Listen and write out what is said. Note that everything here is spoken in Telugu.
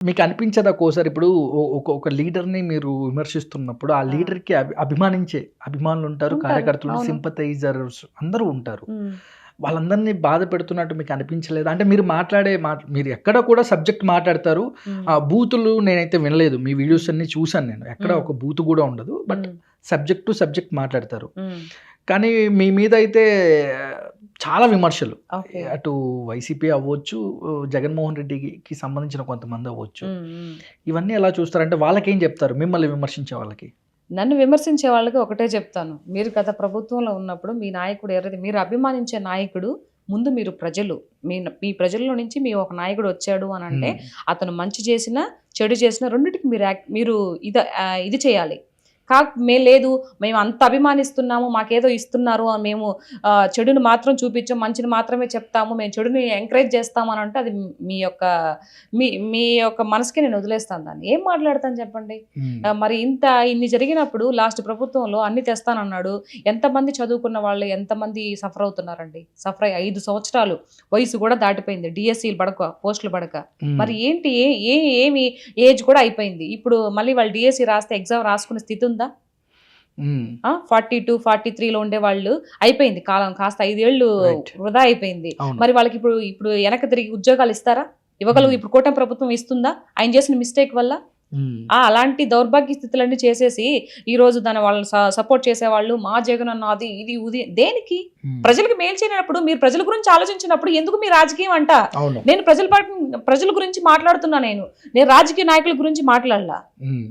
మీకు అనిపించదా ఒక్కోసారి ఇప్పుడు ఒక లీడర్‌ని మీరు విమర్శిస్తున్నప్పుడు, ఆ ఆ! లీడర్‌కి అభిమానించే అభిమానులుంటారు, ఉంటారు. కార్యకర్తలు, అవును. సింపథైజర్స్ అందరూ ఉంటారు. హ్మ్. వాళ్ళందరిని బాధ పెడుతున్నట్టు మీకు అనిపించలేదా? అంటే మీరు మాట్లాడే మీరు ఎక్కడ కూడా సబ్జెక్ట్ మాట్లాడతారు. హ్మ్. బూతులు నేనైతే వినలేదు. మీ వీడియోస్ హ్మ్. అన్నీ చూసాను నేను. ఎక్కడ హ్మ్. ఒక బూతు గూడా ఉండదు. బట్ హ్మ్. సబ్జెక్ట్ టు సబ్జెక్ట్ మాట్లాడతారు. హ్మ్. కానీ మీ మీద అయితే చాలా విమర్శలు. ఓకే. అటు వైసీపీ అవ్వచ్చు, జగన్మోహన్ రెడ్డికి సంబంధించిన కొంతమంది అవ్వచ్చు. హ్మ్. హ్మ్. ఇవన్నీ ఎలా చూస్తారంటే వాళ్ళకేం చెప్తారు? మిమ్మల్ని విమర్శించే వాళ్ళకి? నన్ను విమర్శించే వాళ్ళకి ఒకటే చెప్తాను. మీరు గత ప్రభుత్వంలో ఉన్నప్పుడు మీ నాయకుడు ఎవరైతే మీరు అభిమానించే నాయకుడు ముందు మీరు ప్రజలు. మీ ప్రజల్లో నుంచి మీ ఒక నాయకుడు వచ్చాడు అనంటే, హ్మ్. అతను మంచి చేసినా, చెడు చేసినా రెండిటికి మీరు ఇది చేయాలి. లేదు మేము అంత అభిమానిస్తున్నాము, మాకేదో ఇస్తున్నారు అని మేము చెడుని మాత్రం చూపించం, మంచిని మాత్రమే చెప్తాము, మేము చెడుని ఎంకరేజ్ చేస్తాము అనంటే అది మీ యొక్క మీ యొక్క మనసుకే నేను వదిలేస్తాను దాన్ని. ఏం మాట్లాడతాను చెప్పండి? హ్మ్. మరి ఇన్ని జరిగినప్పుడు లాస్ట్ ప్రభుత్వంలో అన్ని తెస్తానన్నాడు. ఎంతమంది చదువుకున్న వాళ్ళు ఎంతమంది సఫర్ అవుతున్నారండి. సఫర్ అయ్యి 5 సంవత్సరాలు వయసు కూడా దాటిపోయింది. డిఎస్సీలు పడక, పోస్టులు పడక. హ్మ్. మరి ఏంటి ఏ ఏ ఏమి ఏజ్ కూడా అయిపోయింది. ఇప్పుడు మళ్ళీ వాళ్ళు డిఎస్సీ రాస్తే ఎగ్జామ్ రాసుకునే స్థితి ఉందా? హ్మ్. 42, 43లో ఉండేవాళ్ళు అయిపోయింది కాలం. కాస్త 5 ఏళ్ళు రైట్. వృధా అయిపోయింది. అవును. మరి వాళ్ళకి ఇప్పుడు వెనక్కి తిరిగి ఉద్యోగాలు ఇస్తారా? హ్మ్. ఇప్పుడు కూటమి ప్రభుత్వం ఇస్తుందా? ఆయన చేసిన మిస్టేక్ వల్ల? హ్మ్. అలాంటి దౌర్భాగ్య స్థితులన్నీ చేసేసి, ఈరోజు దాన్ని వాళ్ళని సపోర్ట్ చేసేవాళ్ళు, మా జగనన్న అది, ఇది, ఉది దేనికి? హ్మ్. ప్రజలకు మేలు చేయనప్పుడు, మీరు ప్రజల గురించి ఆలోచించినప్పుడు ఎందుకు మీ రాజకీయం అంట? అవును. నేను ప్రజల గురించి మాట్లాడుతున్నా నేను. నేను రాజకీయ నాయకుల గురించి మాట్లాడలా. హ్మ్.